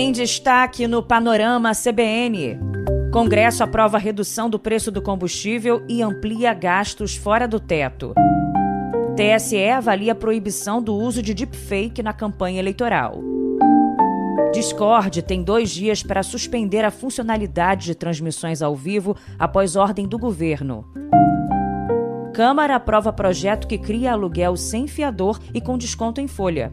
Em destaque no Panorama CBN, Congresso aprova a redução do preço do combustível e amplia gastos fora do teto. TSE avalia a proibição do uso de deepfake na campanha eleitoral. Discord tem 2 dias para suspender a funcionalidade de transmissões ao vivo após ordem do governo. Câmara aprova projeto que cria aluguel sem fiador e com desconto em folha.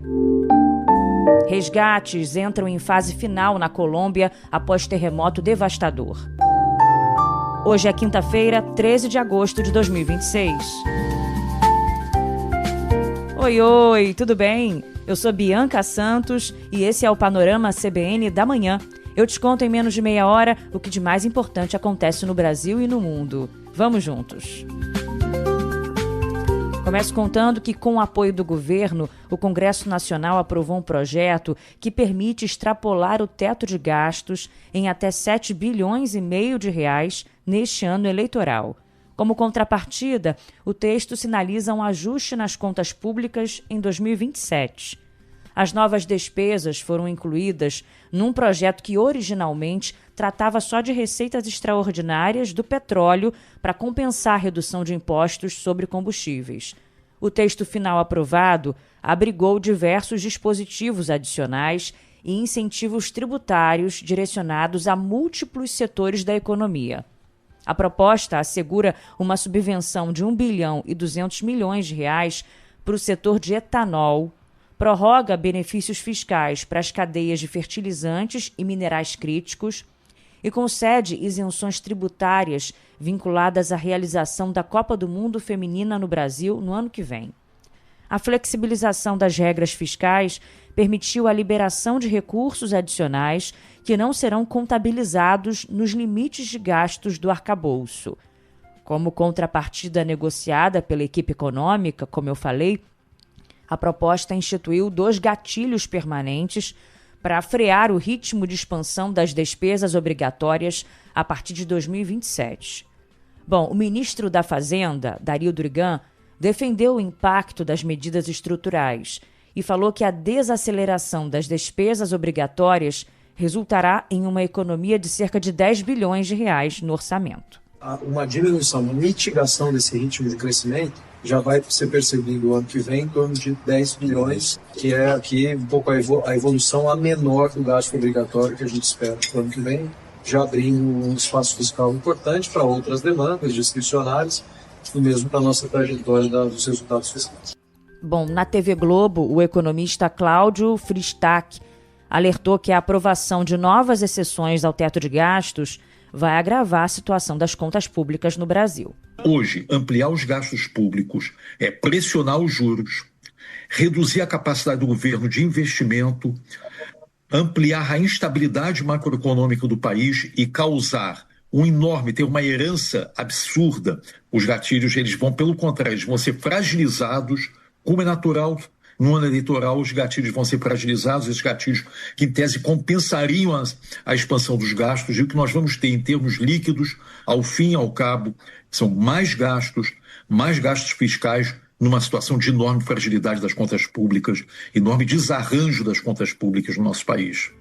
Resgates entram em fase final na Colômbia após terremoto devastador. Hoje é quinta-feira, 13 de agosto de 2026. Oi, tudo bem? Eu sou Bianca Santos e esse é o Panorama CBN da manhã. Eu te conto em menos de meia hora o que de mais importante acontece no Brasil e no mundo. Vamos juntos! Começo contando que, com o apoio do governo, o Congresso Nacional aprovou um projeto que permite extrapolar o teto de gastos em até 7 bilhões e meio de reais neste ano eleitoral. Como contrapartida, o texto sinaliza um ajuste nas contas públicas em 2027. As novas despesas foram incluídas num projeto que originalmente tratava só de receitas extraordinárias do petróleo para compensar a redução de impostos sobre combustíveis. O texto final aprovado abrigou diversos dispositivos adicionais e incentivos tributários direcionados a múltiplos setores da economia. A proposta assegura uma subvenção de 1 bilhão e 200 milhões de reais para o setor de etanol, prorroga benefícios fiscais para as cadeias de fertilizantes e minerais críticos e concede isenções tributárias vinculadas à realização da Copa do Mundo Feminina no Brasil no ano que vem. A flexibilização das regras fiscais permitiu a liberação de recursos adicionais que não serão contabilizados nos limites de gastos do arcabouço. Como contrapartida negociada pela equipe econômica, como eu falei, a proposta instituiu 2 gatilhos permanentes para frear o ritmo de expansão das despesas obrigatórias a partir de 2027. Bom, o ministro da Fazenda, Dario Durigan, defendeu o impacto das medidas estruturais e falou que a desaceleração das despesas obrigatórias resultará em uma economia de cerca de 10 bilhões de reais no orçamento. Uma diminuição, uma mitigação desse ritmo de crescimento já vai ser percebido o ano que vem em torno de 10 bilhões, que é aqui um pouco a evolução a menor do gasto obrigatório que a gente espera para o ano que vem, já abrindo um espaço fiscal importante para outras demandas discricionárias, e mesmo para a nossa trajetória dos resultados fiscais. Bom, na TV Globo, o economista Cláudio Fristac alertou que a aprovação de novas exceções ao teto de gastos vai agravar a situação das contas públicas no Brasil. Hoje, ampliar os gastos públicos é pressionar os juros, reduzir a capacidade do governo de investimento, ampliar a instabilidade macroeconômica do país e causar ter uma herança absurda. Os gatilhos, eles vão, pelo contrário, eles vão ser fragilizados, como é natural. No ano eleitoral, os gatilhos vão ser fragilizados, esses gatilhos que, em tese, compensariam a expansão dos gastos, e o que nós vamos ter em termos líquidos, ao fim e ao cabo, são mais gastos fiscais, numa situação de enorme fragilidade das contas públicas, enorme desarranjo das contas públicas no nosso país.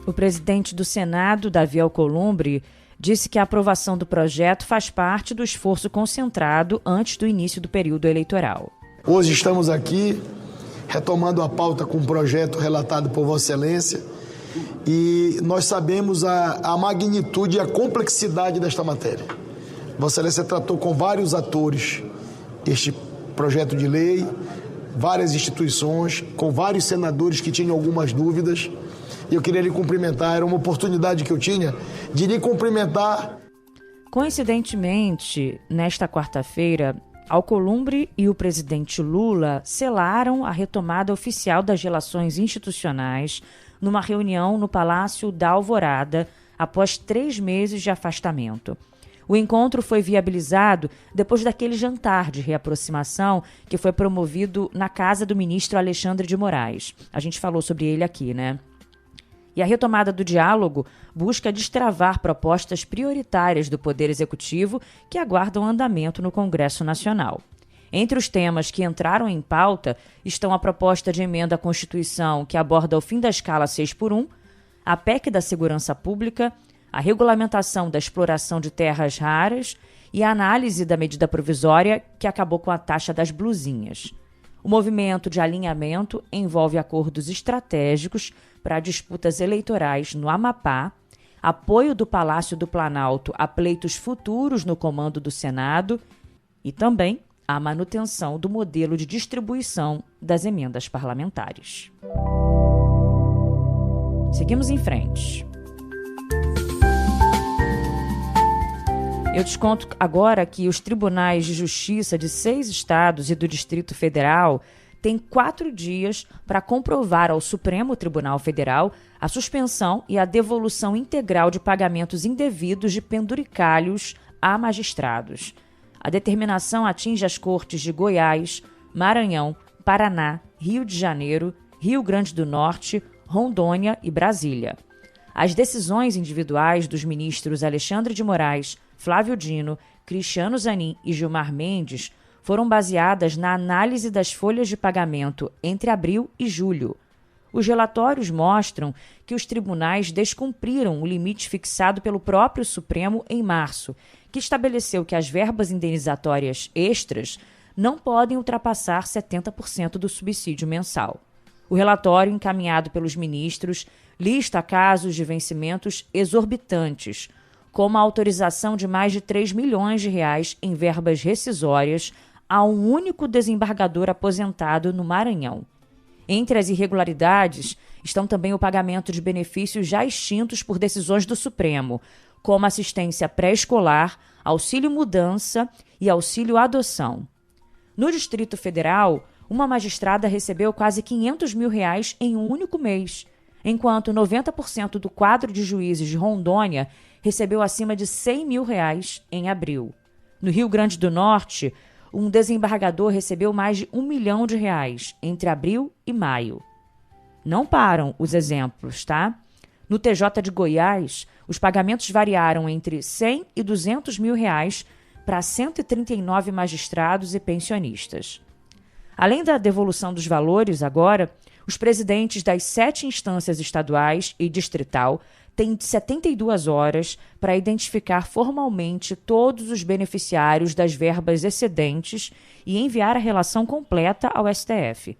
O presidente do Senado, Davi Alcolumbre, disse que a aprovação do projeto faz parte do esforço concentrado antes do início do período eleitoral. Hoje estamos aqui retomando a pauta com um projeto relatado por Vossa Excelência, e nós sabemos a magnitude e a complexidade desta matéria. Vossa Excelência tratou com vários atores este projeto de lei, várias instituições, com vários senadores que tinham algumas dúvidas, e eu queria lhe cumprimentar, era uma oportunidade que eu tinha de lhe cumprimentar. Coincidentemente, nesta quarta-feira, Alcolumbre e o presidente Lula selaram a retomada oficial das relações institucionais numa reunião no Palácio da Alvorada após 3 meses de afastamento. O encontro foi viabilizado depois daquele jantar de reaproximação que foi promovido na casa do ministro Alexandre de Moraes. A gente falou sobre ele aqui, né? E a retomada do diálogo busca destravar propostas prioritárias do Poder Executivo que aguardam andamento no Congresso Nacional. Entre os temas que entraram em pauta estão a proposta de emenda à Constituição que aborda o fim da escala 6x1, a PEC da Segurança Pública, a regulamentação da exploração de terras raras e a análise da medida provisória que acabou com a taxa das blusinhas. O movimento de alinhamento envolve acordos estratégicos para disputas eleitorais no Amapá, apoio do Palácio do Planalto a pleitos futuros no comando do Senado e também a manutenção do modelo de distribuição das emendas parlamentares. Seguimos em frente. Eu te conto agora que os tribunais de justiça de 6 estados e do Distrito Federal têm 4 dias para comprovar ao Supremo Tribunal Federal a suspensão e a devolução integral de pagamentos indevidos de penduricalhos a magistrados. A determinação atinge as cortes de Goiás, Maranhão, Paraná, Rio de Janeiro, Rio Grande do Norte, Rondônia e Brasília. As decisões individuais dos ministros Alexandre de Moraes, Flávio Dino, Cristiano Zanin e Gilmar Mendes foram baseadas na análise das folhas de pagamento entre abril e julho. Os relatórios mostram que os tribunais descumpriram o limite fixado pelo próprio Supremo em março, que estabeleceu que as verbas indenizatórias extras não podem ultrapassar 70% do subsídio mensal. O relatório encaminhado pelos ministros lista casos de vencimentos exorbitantes, como a autorização de mais de 3 milhões de reais em verbas rescisórias a um único desembargador aposentado no Maranhão. Entre as irregularidades estão também o pagamento de benefícios já extintos por decisões do Supremo, como assistência pré-escolar, auxílio mudança e auxílio adoção. No Distrito Federal, uma magistrada recebeu quase 500 mil reais em um único mês, enquanto 90% do quadro de juízes de Rondônia recebeu acima de 100 mil reais em abril. No Rio Grande do Norte, um desembargador recebeu mais de 1 milhão de reais entre abril e maio. Não param os exemplos, tá? No TJ de Goiás, os pagamentos variaram entre 100 e 200 mil reais para 139 magistrados e pensionistas. Além da devolução dos valores, agora, os presidentes das 7 instâncias estaduais e distrital têm 72 horas para identificar formalmente todos os beneficiários das verbas excedentes e enviar a relação completa ao STF.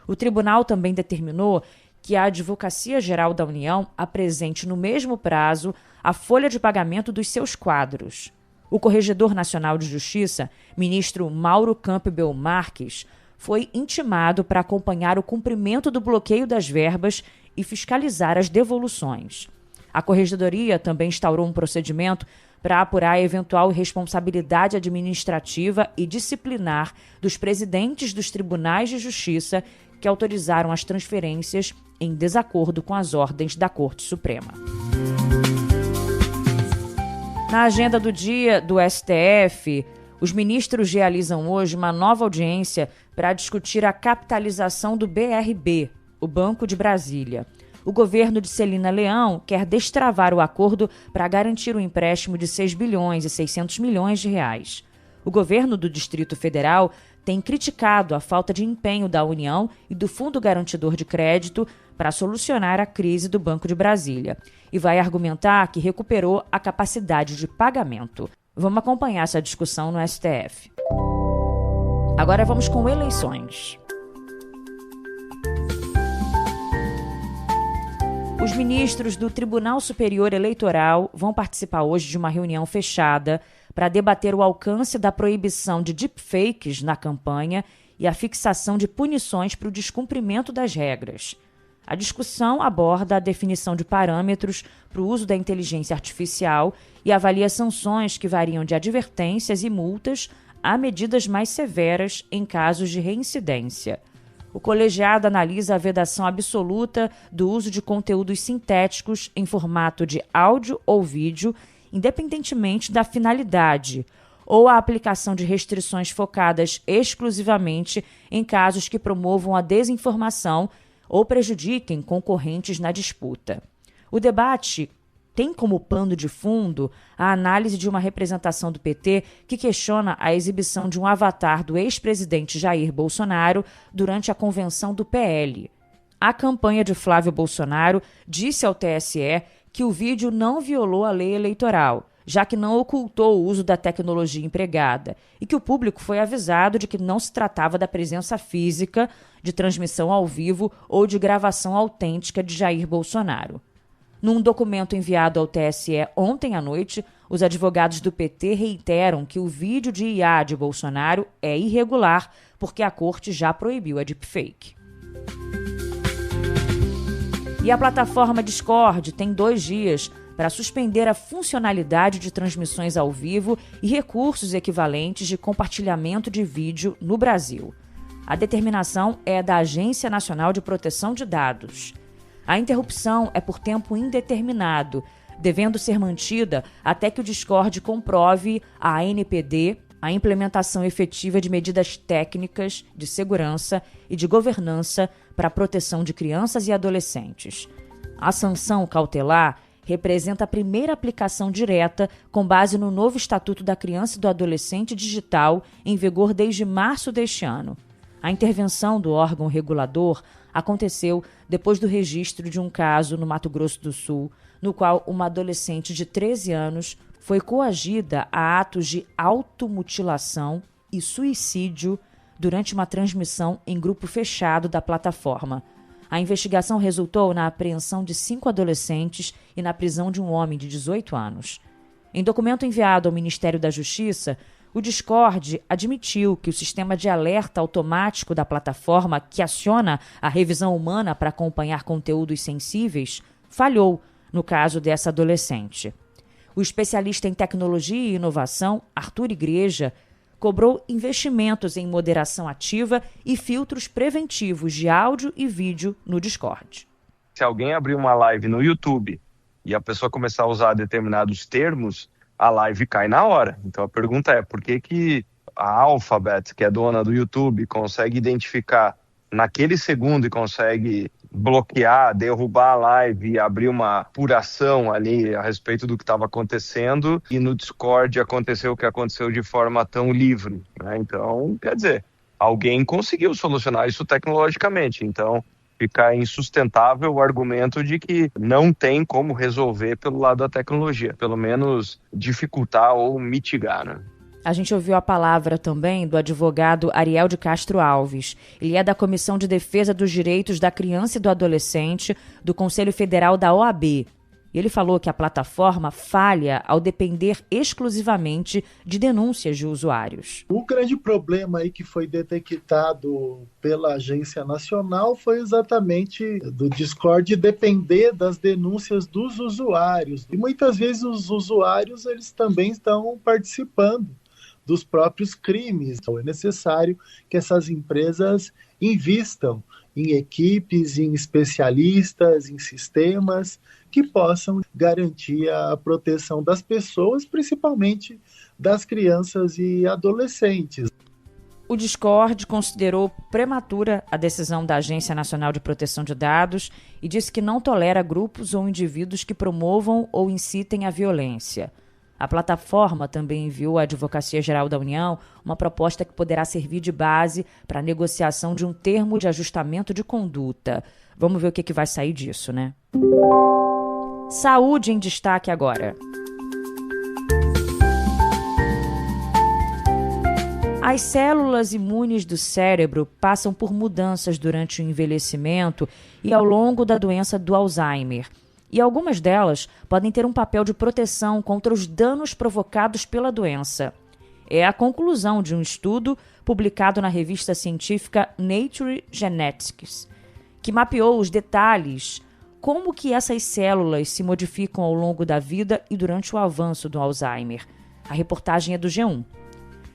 O tribunal também determinou que a Advocacia Geral da União apresente no mesmo prazo a folha de pagamento dos seus quadros. O Corregedor Nacional de Justiça, ministro Mauro Campbell Marques, foi intimado para acompanhar o cumprimento do bloqueio das verbas e fiscalizar as devoluções. A Corregedoria também instaurou um procedimento para apurar a eventual responsabilidade administrativa e disciplinar dos presidentes dos tribunais de justiça que autorizaram as transferências em desacordo com as ordens da Corte Suprema. Na agenda do dia do STF, os ministros realizam hoje uma nova audiência para discutir a capitalização do BRB, o Banco de Brasília. O governo de Celina Leão quer destravar o acordo para garantir o empréstimo de 6 bilhões e 600 milhões de reais. O governo do Distrito Federal tem criticado a falta de empenho da União e do Fundo Garantidor de Crédito para solucionar a crise do Banco de Brasília e vai argumentar que recuperou a capacidade de pagamento. Vamos acompanhar essa discussão no STF. Agora vamos com eleições. Os ministros do Tribunal Superior Eleitoral vão participar hoje de uma reunião fechada para debater o alcance da proibição de deepfakes na campanha e a fixação de punições para o descumprimento das regras. A discussão aborda a definição de parâmetros para o uso da inteligência artificial e avalia sanções que variam de advertências e multas a medidas mais severas em casos de reincidência. O colegiado analisa a vedação absoluta do uso de conteúdos sintéticos em formato de áudio ou vídeo, independentemente da finalidade, ou a aplicação de restrições focadas exclusivamente em casos que promovam a desinformação ou prejudiquem concorrentes na disputa. O debate tem como pano de fundo a análise de uma representação do PT que questiona a exibição de um avatar do ex-presidente Jair Bolsonaro durante a convenção do PL. A campanha de Flávio Bolsonaro disse ao TSE que o vídeo não violou a lei eleitoral, já que não ocultou o uso da tecnologia empregada, e que o público foi avisado de que não se tratava da presença física, de transmissão ao vivo ou de gravação autêntica de Jair Bolsonaro. Num documento enviado ao TSE ontem à noite, os advogados do PT reiteram que o vídeo de IA de Bolsonaro é irregular porque a corte já proibiu a deepfake. E a plataforma Discord tem 2 dias para suspender a funcionalidade de transmissões ao vivo e recursos equivalentes de compartilhamento de vídeo no Brasil. A determinação é da Agência Nacional de Proteção de Dados. A interrupção é por tempo indeterminado, devendo ser mantida até que o Discord comprove a ANPD, a implementação efetiva de medidas técnicas, de segurança e de governança para a proteção de crianças e adolescentes. A sanção cautelar representa a primeira aplicação direta com base no novo Estatuto da Criança e do Adolescente Digital, em vigor desde março deste ano. A intervenção do órgão regulador aconteceu depois do registro de um caso no Mato Grosso do Sul, no qual uma adolescente de 13 anos foi coagida a atos de automutilação e suicídio durante uma transmissão em grupo fechado da plataforma. A investigação resultou na apreensão de 5 adolescentes e na prisão de um homem de 18 anos. Em documento enviado ao Ministério da Justiça, o Discord admitiu que o sistema de alerta automático da plataforma, que aciona a revisão humana para acompanhar conteúdos sensíveis, falhou no caso dessa adolescente. O especialista em tecnologia e inovação, Arthur Igreja, cobrou investimentos em moderação ativa e filtros preventivos de áudio e vídeo no Discord. Se alguém abrir uma live no YouTube e a pessoa começar a usar determinados termos, a live cai na hora. Então a pergunta é, por que a Alphabet, que é dona do YouTube, consegue identificar naquele segundo e consegue bloquear, derrubar a live e abrir uma apuração ali a respeito do que estava acontecendo, e no Discord aconteceu o que aconteceu de forma tão livre, né? Então, quer dizer, alguém conseguiu solucionar isso tecnologicamente, então fica insustentável o argumento de que não tem como resolver pelo lado da tecnologia, pelo menos dificultar ou mitigar, né? A gente ouviu a palavra também do advogado Ariel de Castro Alves. Ele é da Comissão de Defesa dos Direitos da Criança e do Adolescente do Conselho Federal da OAB. E ele falou que a plataforma falha ao depender exclusivamente de denúncias de usuários. O grande problema aí que foi detectado pela Agência Nacional foi exatamente do Discord depender das denúncias dos usuários. E muitas vezes os usuários eles também estão participando dos próprios crimes. Então, é necessário que essas empresas invistam em equipes, em especialistas, em sistemas que possam garantir a proteção das pessoas, principalmente das crianças e adolescentes. O Discord considerou prematura a decisão da Agência Nacional de Proteção de Dados e disse que não tolera grupos ou indivíduos que promovam ou incitem a violência. A plataforma também enviou à Advocacia Geral da União uma proposta que poderá servir de base para a negociação de um termo de ajustamento de conduta. Vamos ver o que vai sair disso, né? Saúde em destaque agora. As células imunes do cérebro passam por mudanças durante o envelhecimento e ao longo da doença do Alzheimer. E algumas delas podem ter um papel de proteção contra os danos provocados pela doença. É a conclusão de um estudo publicado na revista científica Nature Genetics, que mapeou os detalhes, como que essas células se modificam ao longo da vida e durante o avanço do Alzheimer. A reportagem é do G1.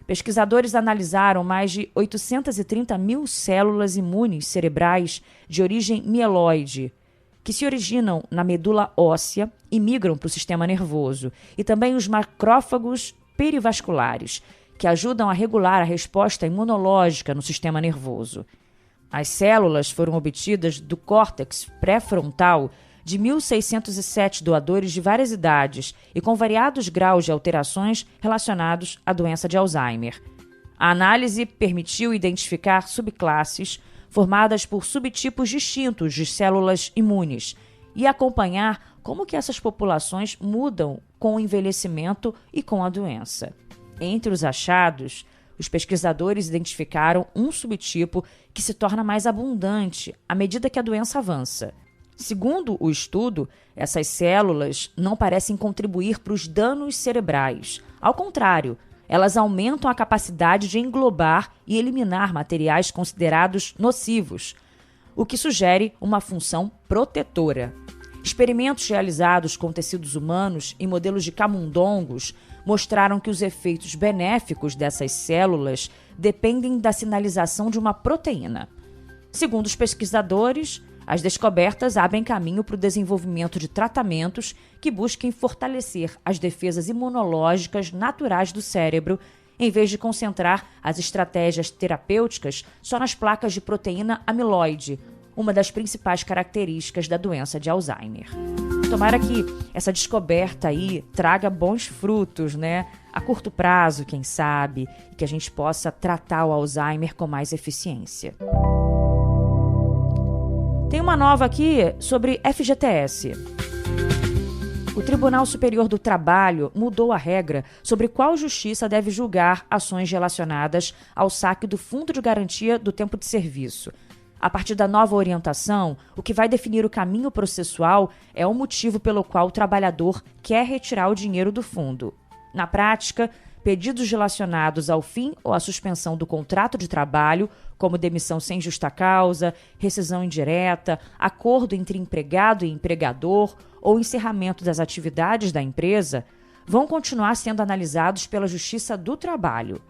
Pesquisadores analisaram mais de 830 mil células imunes cerebrais de origem mieloide, que se originam na medula óssea e migram para o sistema nervoso, e também os macrófagos perivasculares, que ajudam a regular a resposta imunológica no sistema nervoso. As células foram obtidas do córtex pré-frontal de 1.607 doadores de várias idades e com variados graus de alterações relacionados à doença de Alzheimer. A análise permitiu identificar subclasses formadas por subtipos distintos de células imunes, e acompanhar como que essas populações mudam com o envelhecimento e com a doença. Entre os achados, os pesquisadores identificaram um subtipo que se torna mais abundante à medida que a doença avança. Segundo o estudo, essas células não parecem contribuir para os danos cerebrais. Ao contrário, elas aumentam a capacidade de englobar e eliminar materiais considerados nocivos, o que sugere uma função protetora. Experimentos realizados com tecidos humanos e modelos de camundongos mostraram que os efeitos benéficos dessas células dependem da sinalização de uma proteína. Segundo os pesquisadores, as descobertas abrem caminho para o desenvolvimento de tratamentos que busquem fortalecer as defesas imunológicas naturais do cérebro, em vez de concentrar as estratégias terapêuticas só nas placas de proteína amiloide, uma das principais características da doença de Alzheimer. Tomara que essa descoberta aí traga bons frutos, né? A curto prazo, quem sabe, e que a gente possa tratar o Alzheimer com mais eficiência. Tem uma nova aqui sobre FGTS. O Tribunal Superior do Trabalho mudou a regra sobre qual justiça deve julgar ações relacionadas ao saque do Fundo de Garantia do Tempo de Serviço. A partir da nova orientação, o que vai definir o caminho processual é o motivo pelo qual o trabalhador quer retirar o dinheiro do fundo. Na prática, pedidos relacionados ao fim ou à suspensão do contrato de trabalho, como demissão sem justa causa, rescisão indireta, acordo entre empregado e empregador ou encerramento das atividades da empresa, vão continuar sendo analisados pela Justiça do Trabalho.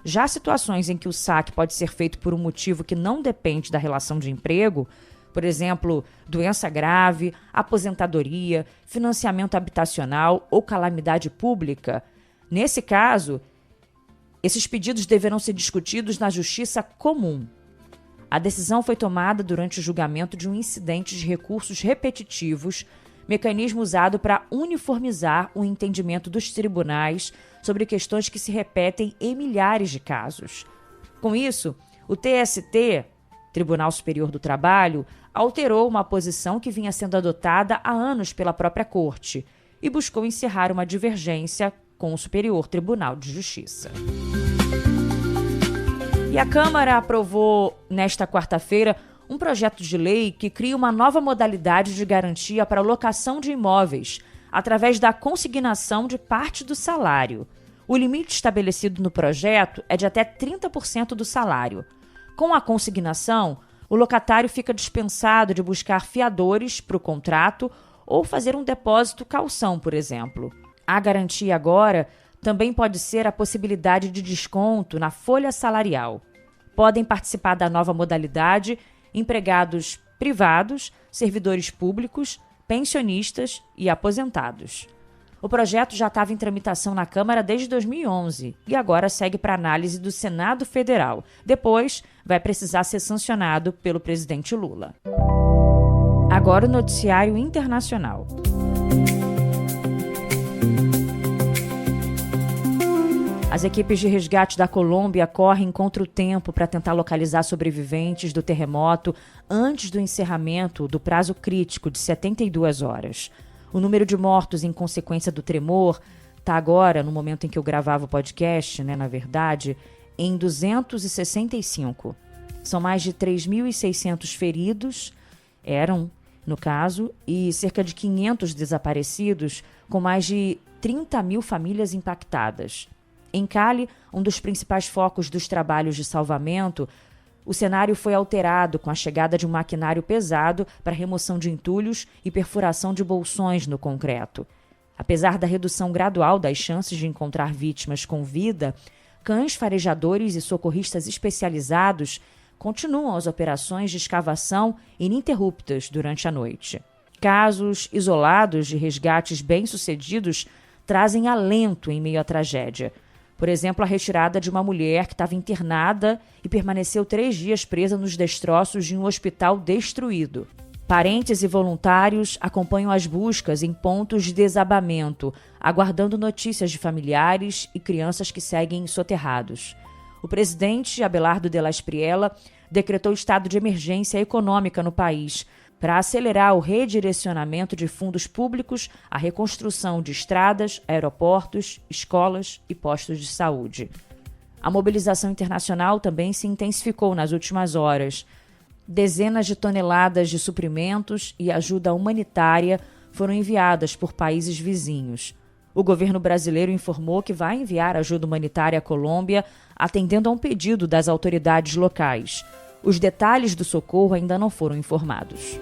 Já situações em que o saque pode ser feito por um motivo que não depende da relação de emprego, por exemplo, doença grave, aposentadoria, financiamento habitacional ou calamidade pública, nesse caso, esses pedidos deverão ser discutidos na Justiça Comum. A decisão foi tomada durante o julgamento de um incidente de recursos repetitivos, mecanismo usado para uniformizar o entendimento dos tribunais sobre questões que se repetem em milhares de casos. Com isso, o TST, Tribunal Superior do Trabalho, alterou uma posição que vinha sendo adotada há anos pela própria Corte e buscou encerrar uma divergência com o Superior Tribunal de Justiça. E a Câmara aprovou, nesta quarta-feira, um projeto de lei que cria uma nova modalidade de garantia para a locação de imóveis, através da consignação de parte do salário. O limite estabelecido no projeto é de até 30% do salário. Com a consignação, o locatário fica dispensado de buscar fiadores para o contrato ou fazer um depósito calção, por exemplo. A garantia agora também pode ser a possibilidade de desconto na folha salarial. Podem participar da nova modalidade empregados privados, servidores públicos, pensionistas e aposentados. O projeto já estava em tramitação na Câmara desde 2011 e agora segue para análise do Senado Federal. Depois, vai precisar ser sancionado pelo presidente Lula. Agora o noticiário internacional. As equipes de resgate da Colômbia correm contra o tempo para tentar localizar sobreviventes do terremoto antes do encerramento do prazo crítico de 72 horas. O número de mortos em consequência do tremor está agora, no momento em que eu gravava o podcast, na verdade, em 265. São mais de 3.600 feridos, no caso, e cerca de 500 desaparecidos, com mais de 30 mil famílias impactadas. Em Cali, um dos principais focos dos trabalhos de salvamento, o cenário foi alterado com a chegada de um maquinário pesado para remoção de entulhos e perfuração de bolsões no concreto. Apesar da redução gradual das chances de encontrar vítimas com vida, cães farejadores e socorristas especializados continuam as operações de escavação ininterruptas durante a noite. Casos isolados de resgates bem-sucedidos trazem alento em meio à tragédia. Por exemplo, a retirada de uma mulher que estava internada e permaneceu 3 dias presa nos destroços de um hospital destruído. Parentes e voluntários acompanham as buscas em pontos de desabamento, aguardando notícias de familiares e crianças que seguem soterrados. O presidente, Abelardo de la Espriella, decretou estado de emergência econômica no país para acelerar o redirecionamento de fundos públicos à reconstrução de estradas, aeroportos, escolas e postos de saúde. A mobilização internacional também se intensificou nas últimas horas. Dezenas de toneladas de suprimentos e ajuda humanitária foram enviadas por países vizinhos. O governo brasileiro informou que vai enviar ajuda humanitária à Colômbia, atendendo a um pedido das autoridades locais. Os detalhes do socorro ainda não foram informados.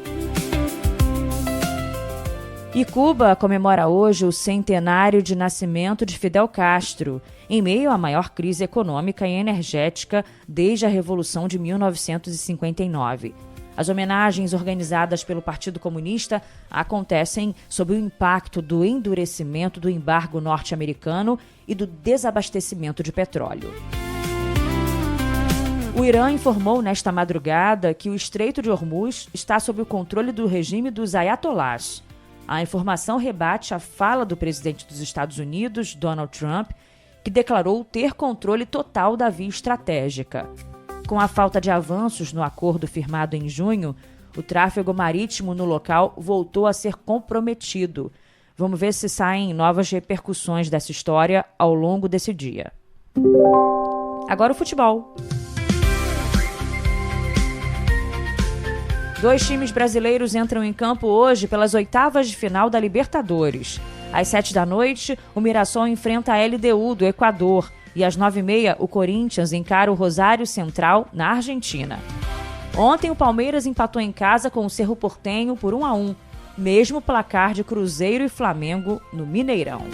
E Cuba comemora hoje o centenário de nascimento de Fidel Castro, em meio à maior crise econômica e energética desde a Revolução de 1959. As homenagens organizadas pelo Partido Comunista acontecem sob o impacto do endurecimento do embargo norte-americano e do desabastecimento de petróleo. O Irã informou nesta madrugada que o Estreito de Hormuz está sob o controle do regime dos ayatolás. A informação rebate a fala do presidente dos Estados Unidos, Donald Trump, que declarou ter controle total da via estratégica. Com a falta de avanços no acordo firmado em junho, o tráfego marítimo no local voltou a ser comprometido. Vamos ver se saem novas repercussões dessa história ao longo desse dia. Agora o futebol. 2 times brasileiros entram em campo hoje pelas oitavas de final da Libertadores. Às 7h, o Mirassol enfrenta a LDU do Equador e às 9h30 o Corinthians encara o Rosário Central na Argentina. Ontem o Palmeiras empatou em casa com o Cerro Porteño por 1-1, mesmo placar de Cruzeiro e Flamengo no Mineirão.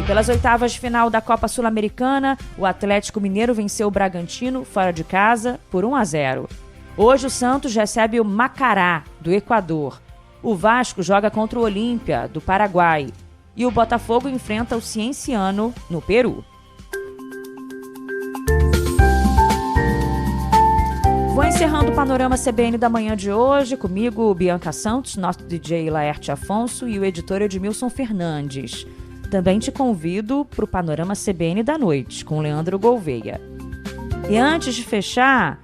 E pelas oitavas de final da Copa Sul-Americana, o Atlético Mineiro venceu o Bragantino fora de casa por 1-0. Hoje o Santos recebe o Macará, do Equador. O Vasco joga contra o Olímpia, do Paraguai. E o Botafogo enfrenta o Cienciano, no Peru. Vou encerrando o Panorama CBN da manhã de hoje. Comigo, Bianca Santos, nosso DJ Laerte Afonso e o editor Edmilson Fernandes. Também te convido para o Panorama CBN da noite, com Leandro Gouveia. E antes de fechar...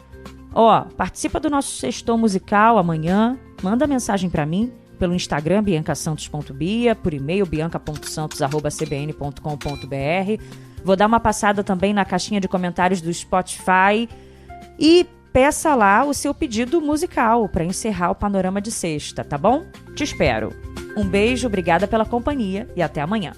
participa do nosso sextou musical amanhã, manda mensagem para mim pelo Instagram biancasantos.bia, por e-mail bianca.santos@cbn.com.br. Vou dar uma passada também na caixinha de comentários do Spotify e peça lá o seu pedido musical para encerrar o Panorama de Sexta, tá bom? Te espero. Um beijo, obrigada pela companhia e até amanhã.